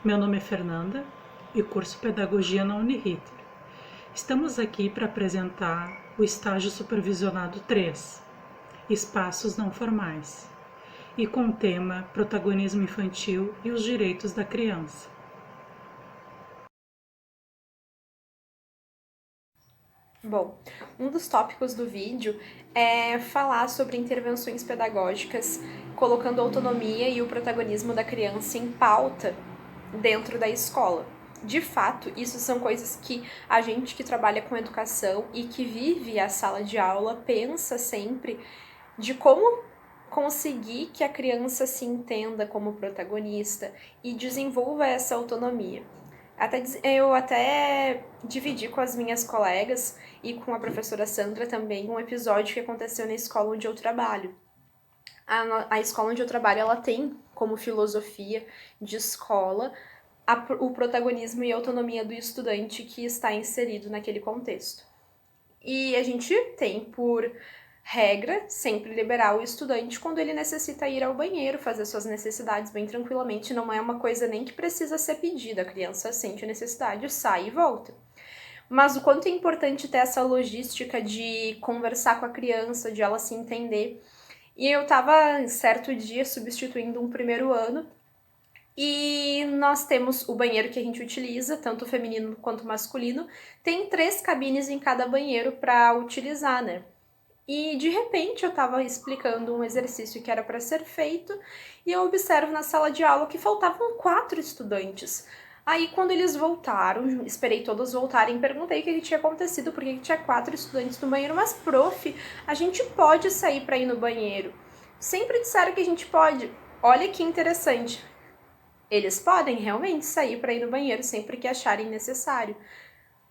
Meu nome é Fernanda e curso Pedagogia na Uniriter. Estamos aqui para apresentar o estágio supervisionado 3, Espaços Não Formais, e com o tema Protagonismo Infantil e os Direitos da Criança. Bom, um dos tópicos do vídeo é falar sobre intervenções pedagógicas, colocando a autonomia e o protagonismo da criança em pauta dentro da escola. De fato, isso são coisas que a gente que trabalha com educação e que vive a sala de aula pensa sempre de como conseguir que a criança se entenda como protagonista e desenvolva essa autonomia. Eu até dividi com as minhas colegas e com a professora Sandra também um episódio que aconteceu na escola onde eu trabalho. A escola onde eu trabalho, ela tem como filosofia de escola o protagonismo e a autonomia do estudante que está inserido naquele contexto. E a gente tem por regra sempre liberar o estudante quando ele necessita ir ao banheiro, fazer suas necessidades bem tranquilamente, não é uma coisa nem que precisa ser pedida, a criança sente a necessidade, sai e volta. Mas o quanto é importante ter essa logística de conversar com a criança, de ela se entender. E eu tava, certo dia, substituindo um primeiro ano, e nós temos o banheiro que a gente utiliza, tanto feminino quanto masculino, tem 3 cabines em cada banheiro para utilizar, né? E de repente eu estava explicando um exercício que era para ser feito e eu observo na sala de aula que faltavam 4 estudantes. Aí quando eles voltaram, esperei todos voltarem, perguntei o que tinha acontecido, porque tinha 4 estudantes no banheiro, mas prof, a gente pode sair para ir no banheiro. Sempre disseram que a gente pode. Olha que interessante. Eles podem realmente sair para ir no banheiro sempre que acharem necessário.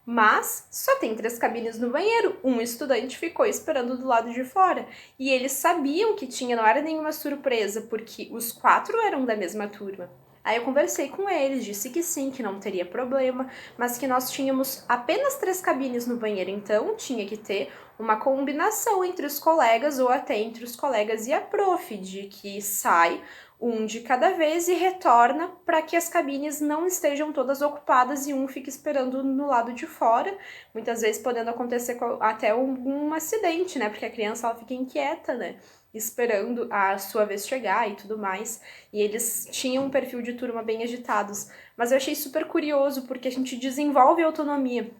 Mas só tem 3 cabines no banheiro, um estudante ficou esperando do lado de fora. E eles sabiam que tinha, não era nenhuma surpresa, porque os 4 eram da mesma turma. Aí eu conversei com eles, disse que sim, que não teria problema, mas que nós tínhamos apenas 3 cabines no banheiro, então tinha que ter uma combinação entre os colegas ou até entre os colegas e a prof, de que sai um de cada vez e retorna para que as cabines não estejam todas ocupadas e um fique esperando no lado de fora, muitas vezes podendo acontecer até um acidente, né? Porque a criança ela fica inquieta, né? Esperando a sua vez chegar e tudo mais. E eles tinham um perfil de turma bem agitados. Mas eu achei super curioso porque a gente desenvolve autonomia.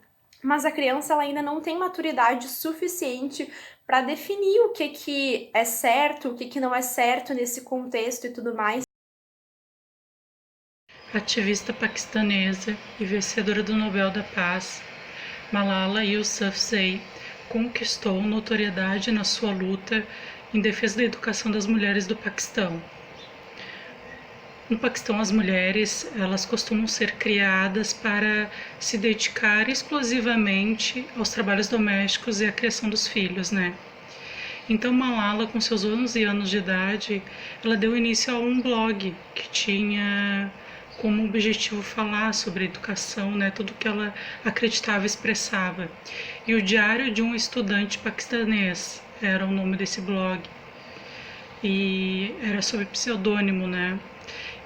Mas a criança ela ainda não tem maturidade suficiente para definir o que é certo, o que não é certo nesse contexto e tudo mais. Ativista paquistanesa e vencedora do Nobel da Paz, Malala Yousafzai conquistou notoriedade na sua luta em defesa da educação das mulheres do Paquistão. No Paquistão, as mulheres elas costumam ser criadas para se dedicar exclusivamente aos trabalhos domésticos e à criação dos filhos, né? Então, Malala, com seus 11 anos de idade, ela deu início a um blog que tinha como objetivo falar sobre educação, né? Tudo que ela acreditava e expressava. E o Diário de um Estudante Paquistanês era o nome desse blog. E era sob pseudônimo, né?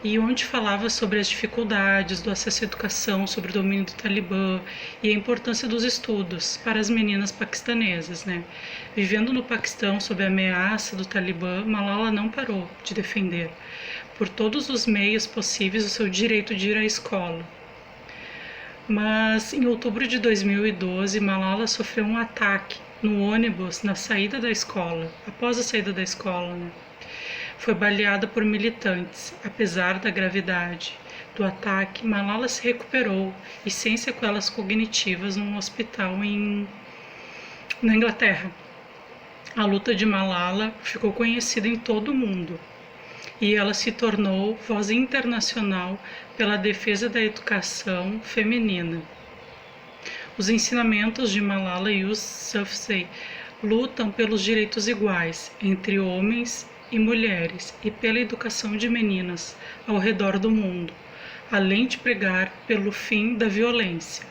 E onde falava sobre as dificuldades do acesso à educação, sobre o domínio do Talibã e a importância dos estudos para as meninas paquistanesas, né? Vivendo no Paquistão sob a ameaça do Talibã, Malala não parou de defender, por todos os meios possíveis, o seu direito de ir à escola. Mas em outubro de 2012, Malala sofreu um ataque no ônibus na saída da escola, após a saída da escola, né? Foi baleada por militantes. Apesar da gravidade do ataque, Malala se recuperou e sem sequelas cognitivas num hospital na Inglaterra. A luta de Malala ficou conhecida em todo o mundo e ela se tornou voz internacional pela defesa da educação feminina. Os ensinamentos de Malala Yousafzai lutam pelos direitos iguais entre homens e mulheres e pela educação de meninas ao redor do mundo, além de pregar pelo fim da violência.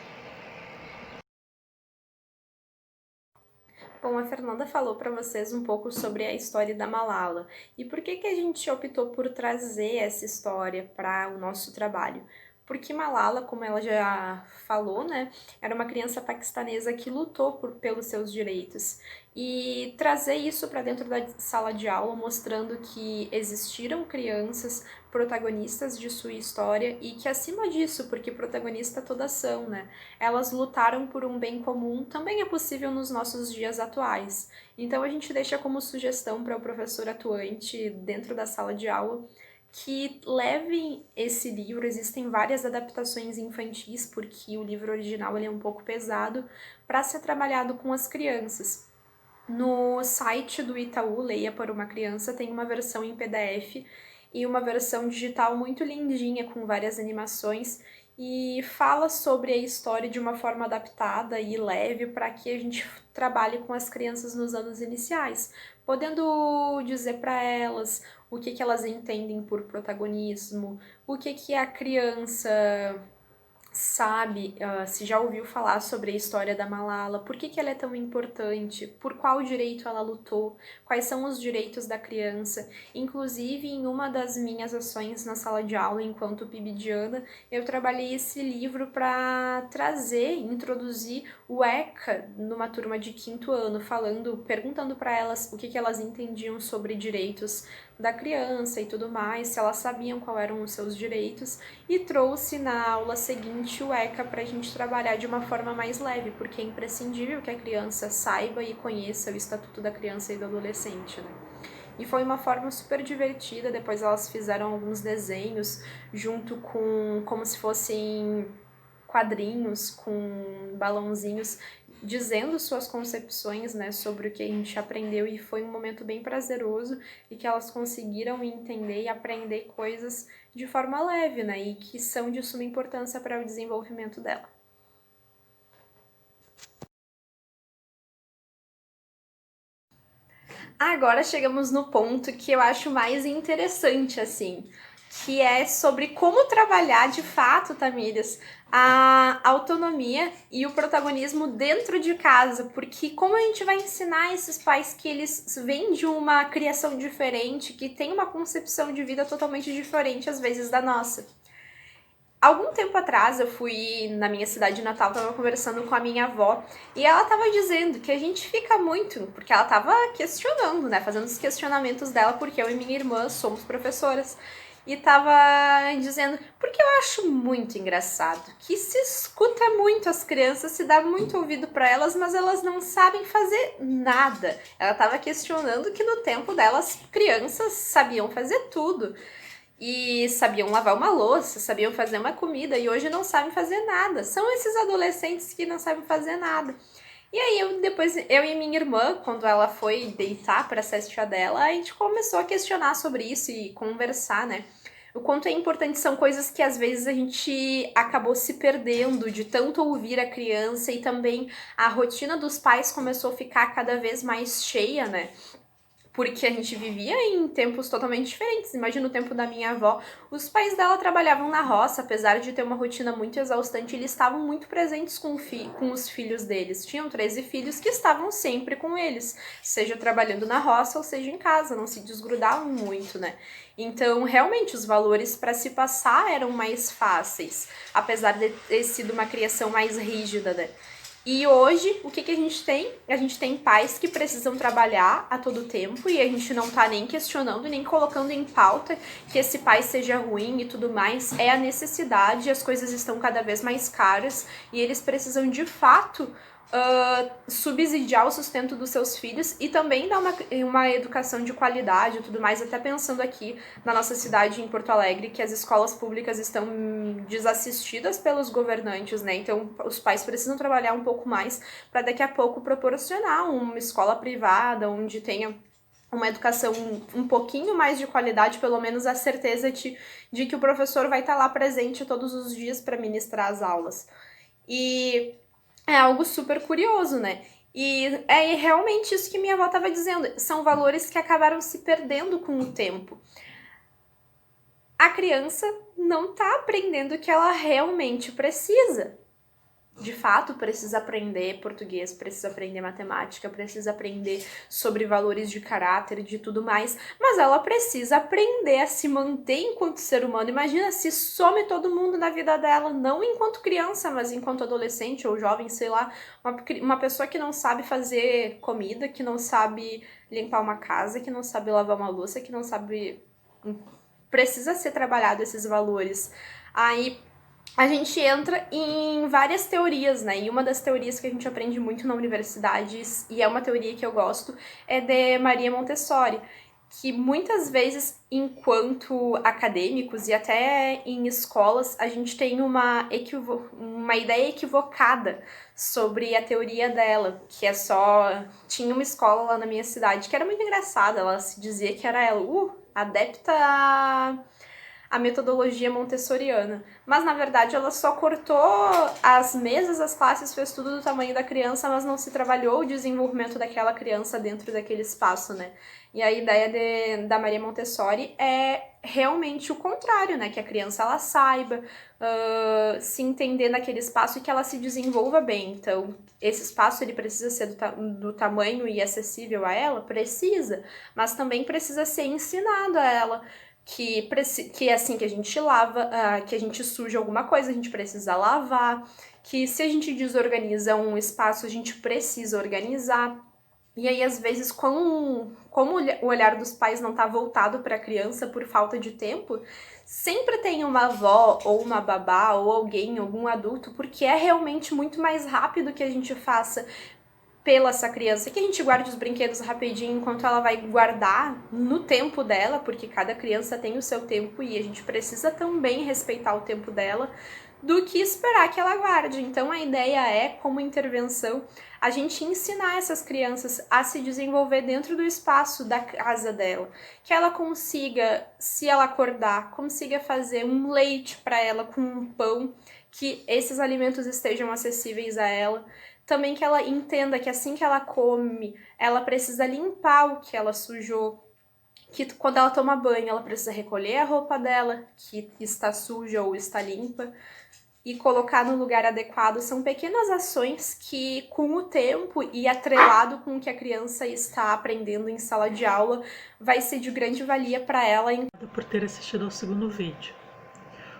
Bom, a Fernanda falou para vocês um pouco sobre a história da Malala e por que a gente optou por trazer essa história para o nosso trabalho. porque Malala, como ela já falou, né, era uma criança paquistanesa que lutou pelos seus direitos. E trazer isso para dentro da sala de aula, mostrando que existiram crianças protagonistas de sua história e que acima disso, porque protagonista todas são, né, elas lutaram por um bem comum, também é possível nos nossos dias atuais. Então a gente deixa como sugestão para o professor atuante dentro da sala de aula que levem esse livro. Existem várias adaptações infantis, porque o livro original ele é um pouco pesado, para ser trabalhado com as crianças. No site do Itaú, Leia para uma Criança, tem uma versão em PDF e uma versão digital muito lindinha, com várias animações, e fala sobre a história de uma forma adaptada e leve para que a gente trabalhe com as crianças nos anos iniciais, podendo dizer para elas o que elas entendem por protagonismo, o que a criança sabe, se já ouviu falar sobre a história da Malala, por que ela é tão importante, por qual direito ela lutou, quais são os direitos da criança. Inclusive, em uma das minhas ações na sala de aula, enquanto PIBidiana, eu trabalhei esse livro para trazer, introduzir o ECA numa turma de 5º ano, perguntando para elas o que elas entendiam sobre direitos da criança e tudo mais, se elas sabiam quais eram os seus direitos, e trouxe na aula seguinte o ECA para a gente trabalhar de uma forma mais leve, porque é imprescindível que a criança saiba e conheça o Estatuto da Criança e do Adolescente, né? E foi uma forma super divertida. Depois elas fizeram alguns desenhos junto com, como se fossem quadrinhos com balãozinhos, dizendo suas concepções, né, sobre o que a gente aprendeu, e foi um momento bem prazeroso e que elas conseguiram entender e aprender coisas de forma leve, né, e que são de suma importância para o desenvolvimento dela. Agora chegamos no ponto que eu acho mais interessante, assim, que é sobre como trabalhar de fato, Tamírias, a autonomia e o protagonismo dentro de casa, porque como a gente vai ensinar esses pais que eles vêm de uma criação diferente, que tem uma concepção de vida totalmente diferente, às vezes, da nossa. Algum tempo atrás eu fui na minha cidade natal, tava conversando com a minha avó, e ela tava dizendo que a gente fica muito, porque ela tava questionando, né, fazendo os questionamentos dela, porque eu e minha irmã somos professoras, e tava dizendo, porque eu acho muito engraçado, que se escuta muito as crianças, se dá muito ouvido para elas, mas elas não sabem fazer nada. Ela tava questionando que no tempo delas, crianças sabiam fazer tudo. E sabiam lavar uma louça, sabiam fazer uma comida, e hoje não sabem fazer nada. São esses adolescentes que não sabem fazer nada. E aí eu e minha irmã, quando ela foi deitar para a cesta dela, a gente começou a questionar sobre isso e conversar, né? O quanto é importante, são coisas que às vezes a gente acabou se perdendo de tanto ouvir a criança, e também a rotina dos pais começou a ficar cada vez mais cheia, né? Porque a gente vivia em tempos totalmente diferentes. Imagina o tempo da minha avó. Os pais dela trabalhavam na roça, apesar de ter uma rotina muito exaustante, eles estavam muito presentes com os filhos deles. Tinham 13 filhos que estavam sempre com eles, seja trabalhando na roça ou seja em casa, não se desgrudavam muito, né? Então, realmente, os valores para se passar eram mais fáceis, apesar de ter sido uma criação mais rígida, né? E hoje, o que a gente tem? A gente tem pais que precisam trabalhar a todo tempo, e a gente não tá nem questionando, nem colocando em pauta que esse pai seja ruim e tudo mais. É a necessidade, as coisas estão cada vez mais caras, e eles precisam de fato subsidiar o sustento dos seus filhos e também dar uma educação de qualidade e tudo mais. Até pensando aqui na nossa cidade, em Porto Alegre, que as escolas públicas estão desassistidas pelos governantes, né? Então os pais precisam trabalhar um pouco mais para daqui a pouco proporcionar uma escola privada onde tenha uma educação um pouquinho mais de qualidade, pelo menos a certeza de que o professor vai estar lá presente todos os dias para ministrar as aulas. E é algo super curioso, né? E é realmente isso que minha avó estava dizendo. São valores que acabaram se perdendo com o tempo. A criança não está aprendendo o que ela realmente precisa. de fato precisa aprender português, precisa aprender matemática, precisa aprender sobre valores de caráter e de tudo mais, mas ela precisa aprender a se manter enquanto ser humano. Imagina se some todo mundo na vida dela, não enquanto criança, mas enquanto adolescente ou jovem, sei lá, uma pessoa que não sabe fazer comida, que não sabe limpar uma casa, que não sabe lavar uma louça, que não sabe... Precisa ser trabalhado esses valores. Aí a gente entra em várias teorias, né? E uma das teorias que a gente aprende muito na universidade, e é uma teoria que eu gosto, é de Maria Montessori, que muitas vezes, enquanto acadêmicos e até em escolas, a gente tem uma ideia equivocada sobre a teoria dela, que é só... Tinha uma escola lá na minha cidade que era muito engraçada, ela se dizia que era ela, adepta a metodologia montessoriana. Mas, na verdade, ela só cortou as mesas, as classes, fez tudo do tamanho da criança, mas não se trabalhou o desenvolvimento daquela criança dentro daquele espaço, né? E a ideia da Maria Montessori é realmente o contrário, né? Que a criança, ela saiba se entender naquele espaço e que ela se desenvolva bem. Então, esse espaço, ele precisa ser do tamanho e acessível a ela? Precisa. Mas também precisa ser ensinado a ela que é assim que a gente lava, que a gente suja alguma coisa, a gente precisa lavar, que se a gente desorganiza um espaço, a gente precisa organizar. E aí, às vezes, como o olhar dos pais não tá voltado para a criança por falta de tempo, sempre tem uma avó ou uma babá ou alguém, algum adulto, porque é realmente muito mais rápido que a gente faça pela essa criança, que a gente guarde os brinquedos rapidinho enquanto ela vai guardar no tempo dela, porque cada criança tem o seu tempo e a gente precisa também respeitar o tempo dela, do que esperar que ela guarde. Então a ideia é, como intervenção, a gente ensinar essas crianças a se desenvolver dentro do espaço da casa dela, que ela consiga, se ela acordar, consiga fazer um leite para ela com um pão, que esses alimentos estejam acessíveis a ela. Também que ela entenda que assim que ela come, ela precisa limpar o que ela sujou, que quando ela toma banho, ela precisa recolher a roupa dela, que está suja ou está limpa, e colocar no lugar adequado. São pequenas ações que, com o tempo e atrelado com o que a criança está aprendendo em sala de aula, vai ser de grande valia para ela. Por ter assistido ao segundo vídeo.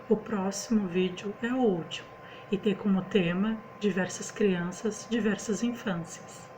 O próximo vídeo é o último e tem como tema diversas crianças, diversas infâncias.